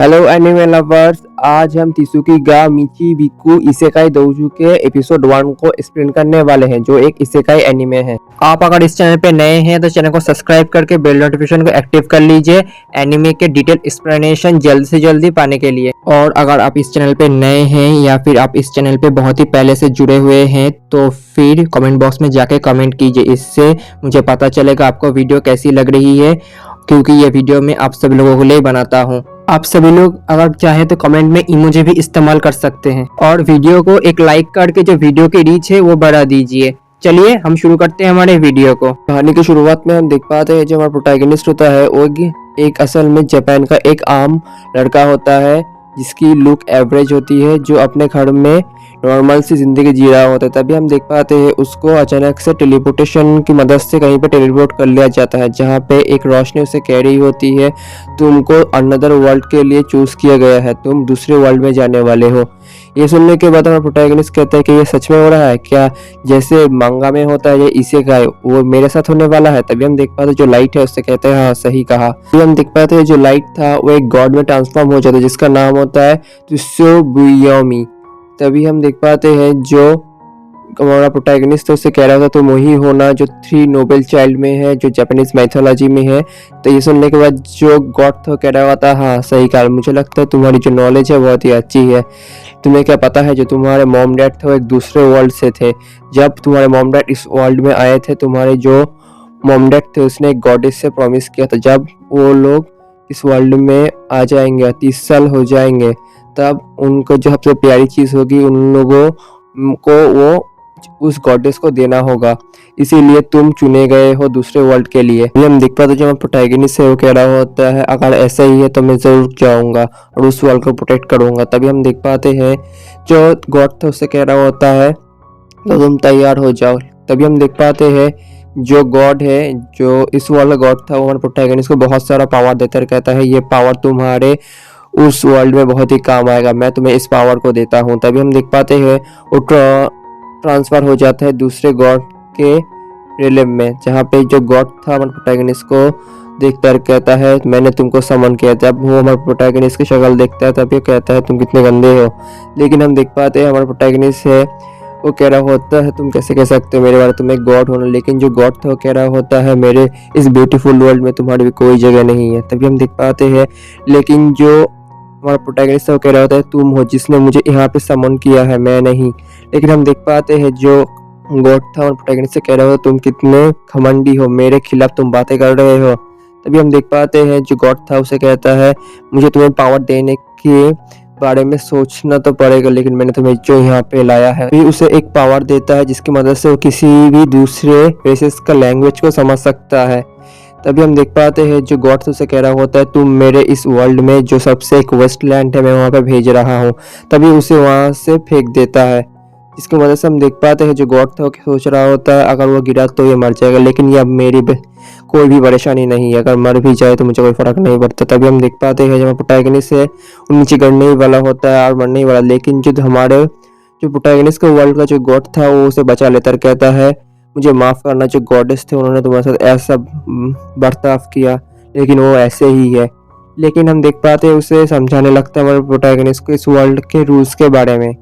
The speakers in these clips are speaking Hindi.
हेलो एनिमे लवर्स, आज हम तिसुकी गा मिची बिकु इसेकाई दोजू के एपिसोड 1 को एक्सप्लेन करने वाले हैं, जो एक इसेकाई एनिमे है। आप अगर इस चैनल पे नए हैं तो चैनल को सब्सक्राइब करके बेल नोटिफिकेशन को एक्टिव कर लीजिए एनिमे के डिटेल एक्सप्लेनेशन जल्द से जल्दी पाने के लिए। और अगर आप इस चैनल पे नए हैं या फिर आप इस चैनल पे बहुत ही पहले से जुड़े हुए हैं तो फिर कमेंट बॉक्स में जाके कमेंट कीजिए। इससे मुझे पता चलेगा आपको वीडियो कैसी लग रही है, क्योंकि ये वीडियो मैं आप सभी लोगों के लिए बनाता हूँ। आप सभी लोग अगर चाहे तो कमेंट में इमोजी भी इस्तेमाल कर सकते हैं और वीडियो को एक लाइक करके जो वीडियो की रीच है वो बढ़ा दीजिए। चलिए हम शुरू करते हैं हमारे वीडियो को। कहानी की शुरुआत में हम देख पाते हैं जो हमारा प्रोटैगनिस्ट होता है वो एक असल में जापान का एक आम लड़का होता है जिसकी लुक एवरेज होती है, जो अपने घर में नॉर्मल सी जिंदगी जी रहा होता है। तभी हम देख पाते हैं उसको अचानक से टेलीपोर्टेशन की मदद से कहीं पे टेलीपोर्ट कर लिया जाता है, जहाँ पे एक रोशनी उसे कह रही होती है तुमको अनदर वर्ल्ड के लिए चूज किया गया है, तुम दूसरे वर्ल्ड में जाने वाले हो। ये सुनने के बाद हमारा प्रोटैगनिस्ट कहता है कि ये सच में हो रहा है क्या, जैसे मांगा में होता है ये इसेकाई वो मेरे साथ होने वाला है। तभी हम देख पाते जो लाइट है उससे कहते हैं हाँ सही कहा। तभी हम देख पाते हैं जो लाइट था वो एक गॉड में ट्रांसफॉर्म हो जाता है जिसका नाम होता है त्सुबुयोमी। तभी हम देख पाते हैं जो हमारा प्रोटैगनिस्ट है उससे कह रहा था तुम वही होना जो 3 नोबेल चाइल्ड में है, जो जापानीज माइथोलॉजी में है। तो ये सुनने के बाद जो गॉड था कह रहा था हाँ सही कहा, मुझे लगता है तुम्हारी जो नॉलेज है बहुत ही अच्छी है। तुम्हें क्या पता है जो तुम्हारे मॉम डैड थे वो एक दूसरे वर्ल्ड से थे। जब तुम्हारे मॉम डैड इस वर्ल्ड में आए थे, तुम्हारे जो मॉम डैड थे उसने एक गॉडेस से प्रॉमिस किया था जब वो लोग इस वर्ल्ड में आ जाएंगे 30 साल हो जाएंगे तब उनको जो सबसे प्यारी चीज होगी उन लोगों को वो उस गॉडेस को देना होगा, इसीलिए तुम चुने गए हो दूसरे वर्ल्ड के लिए। ये हम देख पाते जो हमारा प्रोटैगनिस्ट है वो कह रहा होता है अगर ऐसा ही है तो मैं जरूर जाऊंगा और उस वर्ल्ड को प्रोटेक्ट करूंगा। तभी हम देख पाते हैं जो गॉड था उससे कह रहा होता है तो तुम तैयार हो जाओ। तभी हम देख पाते हैं जो गॉड है जो इस वर्ल्ड का गॉड था वो हमारे प्रोटैगनिस्ट को बहुत सारा पावर देता है, कहता है ये पावर तुम्हारे उस वर्ल्ड में बहुत ही काम आएगा, मैं तुम्हें इस पावर को देता हूँ। तभी हम देख पाते हैं वो ट्रांसफर हो जाता है दूसरे गॉड के रिलेम में, जहाँ पे जो गॉड था हमारे प्रोटैगनिस्ट को देखकर कहता है मैंने तुमको समन किया। जब वो हमारे प्रोटैगनिस्ट की शक्ल देखता है तब ये कहता है तुम कितने गंदे हो। लेकिन हम देख पाते हैं हमारे प्रोटैगनिस्ट है वो कह रहा होता है तुम कैसे कह सकते हो मेरे बारे तुम एक गॉड होना। लेकिन जो गॉड था वो कह रहा होता है मेरे इस ब्यूटीफुल वर्ल्ड में तुम्हारी भी कोई जगह नहीं है। तभी हम देख पाते हैं लेकिन जो हमारा प्रोटैगनिस्ट है वो कह रहा होता है तुम हो जिसने मुझे यहाँ पे समन किया है, मैं नहीं। लेकिन हम देख पाते हैं जो गॉड था और प्रोटैगनिस्ट से कह रहा होता तुम कितने घमंडी हो, मेरे खिलाफ तुम बातें कर रहे हो। तभी हम देख पाते हैं जो गॉड था उसे कहता है मुझे तुम्हें पावर देने के बारे में सोचना तो पड़ेगा, लेकिन मैंने तुम्हें जो यहाँ पे लाया है। फिर उसे एक पावर देता है जिसकी मदद से वो किसी भी दूसरे रेसेस का लैंग्वेज को समझ सकता है। तभी हम देख पाते हैं जो गॉड उसे कह रहा होता है तुम मेरे इस वर्ल्ड में जो सबसे एक वेस्ट लैंड है मैं वहाँ पे भेज रहा हूँ। तभी उसे वहाँ से फेंक देता है, जिसकी वजह से हम देख पाते हैं जो गॉड था वो सोच रहा होता है अगर वो गिरा तो ये मर जाएगा, लेकिन ये अब मेरी कोई भी परेशानी नहीं है, अगर मर भी जाए तो मुझे कोई फर्क नहीं पड़ता। तभी हम देख पाते हैं जब प्रोटैगनिस्ट है वो नीचे गिरने ही वाला होता है और मरने ही वाला, लेकिन जो हमारे जो प्रोटैगनिस्ट का वर्ल्ड का जो गॉड था वो उसे बचा लेता है, कहता है मुझे माफ करना जो गॉडेस थे उन्होंने तुम्हारे साथ ऐसा बर्ताव किया, लेकिन वो ऐसे ही है। लेकिन हम देख पाते हैं उसे समझाने लगता है हमारे प्रोटैगनिस्ट को इस वर्ल्ड के रूल्स के बारे में।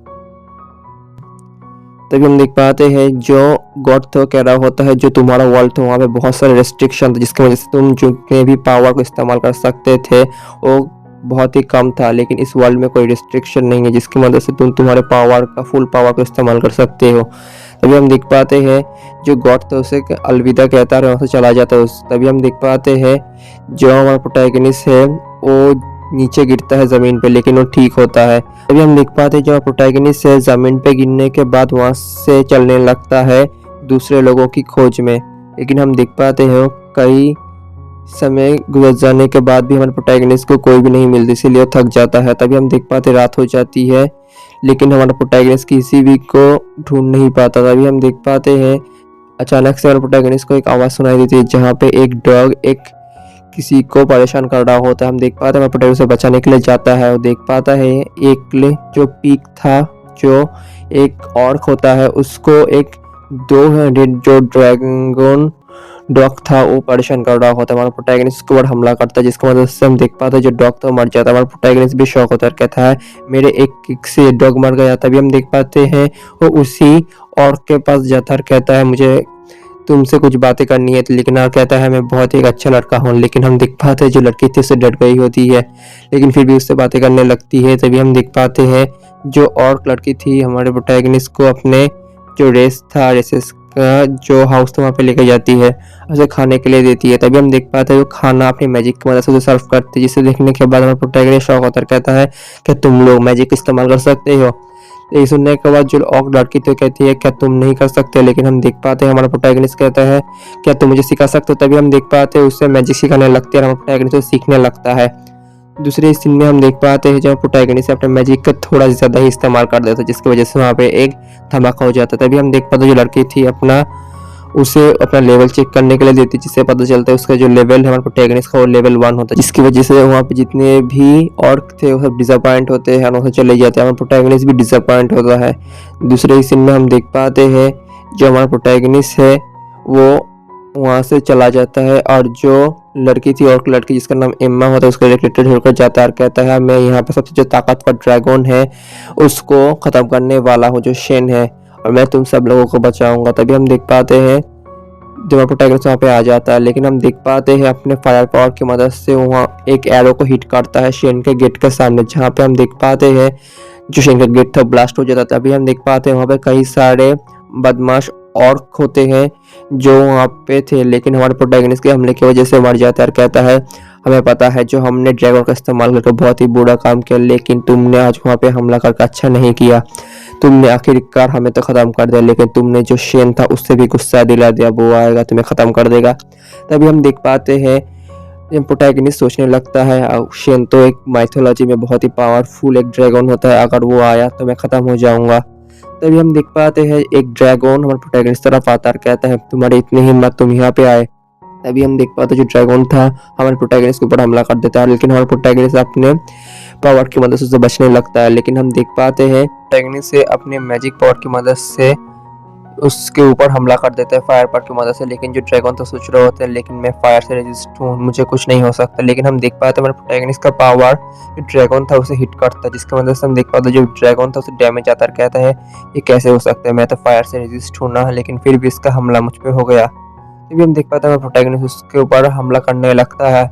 तभी हम देख पाते हैं जो गॉड था कह रहा होता है जो तुम्हारा वर्ल्ड था वहाँ पे बहुत सारे रेस्ट्रिक्शन थे जिसकी वजह से तुम जितने भी पावर को इस्तेमाल कर सकते थे वो बहुत ही कम था, लेकिन इस वर्ल्ड में कोई रिस्ट्रिक्शन नहीं है जिसकी मदद से तुम तुम्हारे पावर का फुल पावर को इस्तेमाल कर सकते हो। तभी हम देख पाते हैं जो गॉड था उसे अलविदा कहता है वहाँ से चला जाता है। तभी हम देख पाते हैं जो हमारा प्रोटैगनिस्ट है वो नीचे गिरता है जमीन पे, लेकिन वो ठीक होता है। तभी हम देख पाते हैं जो प्रोटैगनिस्ट है जमीन पे गिरने के बाद वहाँ से चलने लगता है दूसरे लोगों की खोज में, लेकिन हम देख पाते हैं कई समय गुजर जाने के बाद भी हमारे प्रोटैगनिस्ट को कोई भी नहीं मिलती, इसीलिए थक जाता है। तभी हम देख पाते रात हो जाती है, लेकिन हमारा प्रोटैगनिस्ट किसी भी को ढूंढ नहीं पाता। तभी हम देख पाते हैं अचानक से हमारे प्रोटैगनिस्ट को एक आवाज़ सुनाई देती है जहाँ पे एक डॉग एक किसी को परेशान कर रहा होता है। हम देख पाते हैं हमारा प्रोटैगनिस्ट उसे बचाने के लिए जाता है और देख पाता है एक जो पीक था जो एक ऑर्क होता है उसको एक 2 हेडेड जो ड्रैगन डॉग था वो परेशान कर रहा होता है, हमारा प्रोटैगनिस्ट उसके ऊपर हमला करता है, जिसकी मदद से हम देख पाते हैं जो डॉग था मर जाता है। हमारा प्रोटैगनिस्ट भी शौक होता है, कहता है मेरे एक किक से डॉग मर गया। तभी हम देख पाते हैं वो उसी और के पास जाता है, कहता है मुझे तुमसे कुछ बातें करनी है, लेकिन और कहता है मैं बहुत ही अच्छा लड़का हूँ। लेकिन हम देख पाते हैं जो लड़की थी उससे डर गई होती है, लेकिन फिर भी उससे बातें करने लगती है। तभी हम देख पाते हैं जो और लड़की थी हमारे प्रोटैगनिस्ट को अपने जो रेसेस का जो हाउस था वहाँ पे लेकर जाती है, उसे खाने के लिए देती है। तभी हम देख पाते हैं वो खाना अपनी मैजिक की मदद से उसे सर्व करती है, जिसे देखने के बाद हमारा प्रोटैगनिस्ट शौक होता है, कहता है कि तुम लोग मैजिक इस्तेमाल कर सकते हो। ये सुनने के बाद जो और लड़की तो कहती है क्या तुम नहीं कर सकते, लेकिन हम देख पाते हैं हमारा प्रोटैगनिस्ट कहता है क्या तुम मुझे सिखा सकते हो। तभी हम देख पाते हैं उससे मैजिक सिखाने लगते हैं और हमारा प्रोटैगनिस्ट सीखने लगता है। दूसरे सीन में हम देख पाते हैं जब प्रोटैगनिस्ट अपने मैजिक का थोड़ा ज्यादा ही इस्तेमाल कर देता है, जिसकी वजह से वहाँ पे एक धमाका हो जाता है। तभी हम देख पाते हैं जो लड़की थी उसे अपना लेवल चेक करने के लिए देती है, जिससे पता चलता है उसका जो लेवल है हमारे प्रोटैगनिस्ट का वो लेवल 1 होता है, जिसकी वजह से वहाँ पे जितने भी और थे वो सब डिसअपॉइंट होते हैं और वहाँ चले जाते हैं। हमारा प्रोटैगनिस्ट भी डिसअपॉइंट होता है। दूसरे सीन में हम देख पाते हैं जो हमारा प्रोटैगनिस्ट है वो वहाँ से चला जाता है और जो लड़की थी और लड़की जिसका नाम एम्मा होता है उसका रिलेटेड होकर जाता है और कहता है मैं यहाँ पे सबसे जो ताकतवर ड्रैगन है उसको खत्म करने वाला हूँ जो शेन है, और मैं तुम सब लोगों को बचाऊंगा। तभी हम देख पाते हैं जो प्रोटैगनिस्ट वहाँ पे आ जाता है, लेकिन हम देख पाते हैं अपने फायर पावर की मदद से वहाँ एक एरो को हिट करता है शेन के गेट के सामने, जहाँ पे हम देख पाते हैं जो शेन का गेट था ब्लास्ट हो जाता है। तभी हम देख पाते हैं वहाँ पे कई सारे बदमाश ऑर्क होते हैं जो वहाँ पे थे, लेकिन हमारे प्रोटैगनिस्ट के हमले की वजह से मर जाता है और कहता है हमें पता है जो हमने ड्रैगन का इस्तेमाल करके बहुत ही बुरा काम किया, लेकिन तुमने आज वहाँ पे हमला करके अच्छा नहीं किया। तुमने आखिरकार हमें तो खत्म कर दिया, लेकिन तुमने जो शेन था उससे भी गुस्सा दिला दिया, वो आएगा तुम्हें खत्म कर देगा। तभी हम देख पाते हैं प्रोटैगनिस्ट सोचने लगता है शेन तो एक माइथोलॉजी में बहुत ही पावरफुल एक ड्रैगन होता है, अगर वो आया तो मैं खत्म हो जाऊंगा। तभी हम देख पाते हैं एक ड्रैगन हमारे प्रोटैगनिस्ट तरफ आता है, कहता है तुम्हारी इतनी हिम्मत तुम यहाँ पे आए। तभी हम देख पाते हैं जो ड्रैगन था हमारे प्रोटैगनिस्ट के ऊपर हमला कर देता है, लेकिन हमारे प्रोटैगनिस्ट अपने पावर की मदद से उसे बचने लगता है। लेकिन हम देख पाते हैं प्रोटैगनिस्ट से अपने मैजिक पावर की मदद से उसके ऊपर हमला कर देता है फायर पावर की मदद से, लेकिन जो ड्रैगन तो सोच रहा होता है लेकिन मैं फायर से रेजिस्ट हूँ, मुझे कुछ नहीं हो सकता। लेकिन हम देख पाते हैं हमारे प्रोटैगनिस्ट का पावर जो ड्रैगन था उसे हिट करता है, जिसकी मदद से हम देख पाते हैं जो ड्रैगन था उसे डैमेज आता है, कहता है ये कैसे हो सकता है, मैं तो फायर से रेजिस्ट हूँ ना, लेकिन फिर भी इसका हमला मुझ पर हो गया। तभी हम देख पाते हैं हमारा प्रोटैगनिस्ट उसके ऊपर हमला करने लगता है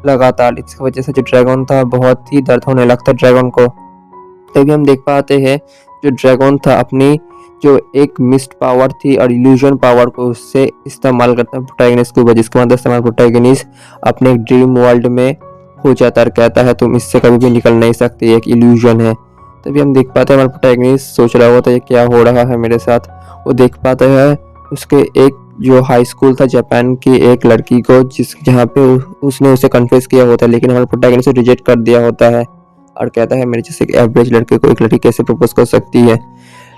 लगातार, इसकी वजह से जो ड्रैगन था बहुत ही दर्द होने लगता है ड्रैगन को। तभी हम देख पाते हैं जो ड्रैगन था अपनी जो एक मिस्ट पावर थी और इल्यूजन पावर को उससे इस्तेमाल करता है प्रोटैगनिस्ट के ऊपर, जिसकी मदद से हमारा प्रोटैगनिस्ट अपने एक ड्रीम वर्ल्ड में हो जाता है, कहता है तुम इससे कभी भी निकल नहीं सकते, एक इल्यूजन है। तभी हम देख पाते हैं हमारा प्रोटैगनिस्ट सोच रहा होता है क्या हो रहा है मेरे साथ। वो देख पाता है उसके एक जो हाई स्कूल था जापान की एक लड़की को जहाँ पे उसने उसे कन्फेस किया होता है, लेकिन हमारे प्रोटैगनिस्ट रिजेक्ट कर दिया होता है और कहता है मेरे जैसे एक एवरेज लड़के को एक लड़की कैसे प्रपोज कर सकती है।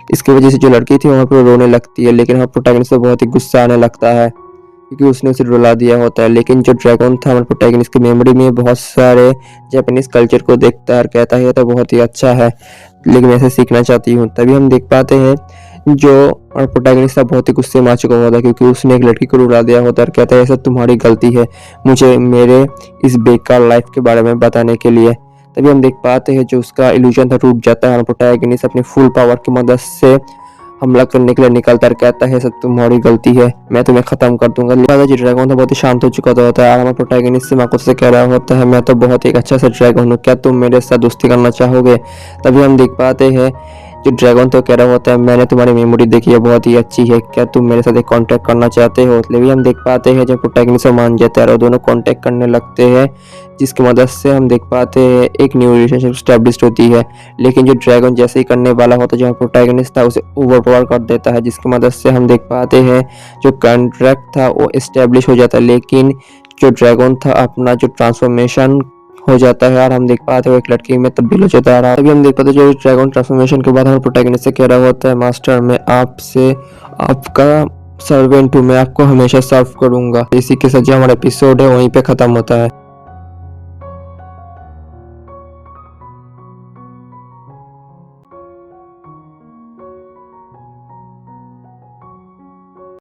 इसकी वजह से जो लड़की थी वहाँ पर रोने लगती है, लेकिन हमारे प्रोटैगनिस्ट से बहुत ही गुस्सा आने लगता है क्योंकि उसने उसे रुला दिया होता है। लेकिन जो ड्रैगन था हमारे प्रोटैगनिस्ट की मेमोरी में बहुत सारे जापानीज कल्चर को देखता है और कहता है तो बहुत ही अच्छा है, लेकिन मैं इसे सीखना चाहती हूँ। तभी हम देख पाते हैं जो प्रोटैगनिस्ट था बहुत ही गुस्से में आ चुका होता है क्योंकि उसने एक लड़की को रुला दिया होता है और कहता है ऐसा तुम्हारी गलती है मुझे मेरे इस बेकार लाइफ के बारे में बताने के लिए। तभी हम देख पाते हैं जो उसका इल्यूजन था टूट जाता है, प्रोटैगनिस्ट अपनी फुल पावर की मदद से हमला करने के लिए निकलता कहता है सब तुम्हारी गलती है, मैं तुम्हें खत्म कर दूंगा। जो ड्रैगन था बहुत ही शांत हो चुका होता है और हमारा प्रोटैगनिस्ट से माकुत से कह रहा होता है मैं तो बहुत ही अच्छा सा ड्रैगन हूँ, क्या तुम मेरे साथ दोस्ती करना चाहोगे। तभी हम देख पाते हैं जो ड्रैगन तो कह रहा होता है मैंने तुम्हारी मेमोरी देखी है बहुत ही अच्छी है, क्या तुम मेरे साथ एक कॉन्टैक्ट करना चाहते हो। लेकिन हम देख पाते हैं जब प्रोटैगनिस्ट मान जाता है और दोनों कॉन्टैक्ट करने लगते हैं, जिसकी मदद से हम देख पाते हैं एक न्यू रिलेशनशिप स्टैब्लिश होती है। लेकिन जो ड्रैगन जैसे ही करने वाला होता है जो प्रोटैगनिस्ट था उसे ओवरपावर कर देता है, जिसकी मदद से हम देख पाते हैं जो कॉन्ट्रैक्ट था वो एस्टेब्लिश हो जाता है। लेकिन जो ड्रैगन था अपना जो ट्रांसफॉर्मेशन हो जाता है और हम देख पाते हैं एक लड़की में तब्दील हो जाता है। अभी हम देख पाते हैं जो ड्रैगन ट्रांसफॉर्मेशन के बाद हमारे प्रोटैगनिस्ट से कह रहा होता है मास्टर मैं आपसे आपका सर्वेंट हूँ, मैं आपको हमेशा सर्व करूंगा। इसी के साथ जो हमारा एपिसोड है वहीं पे खत्म होता है।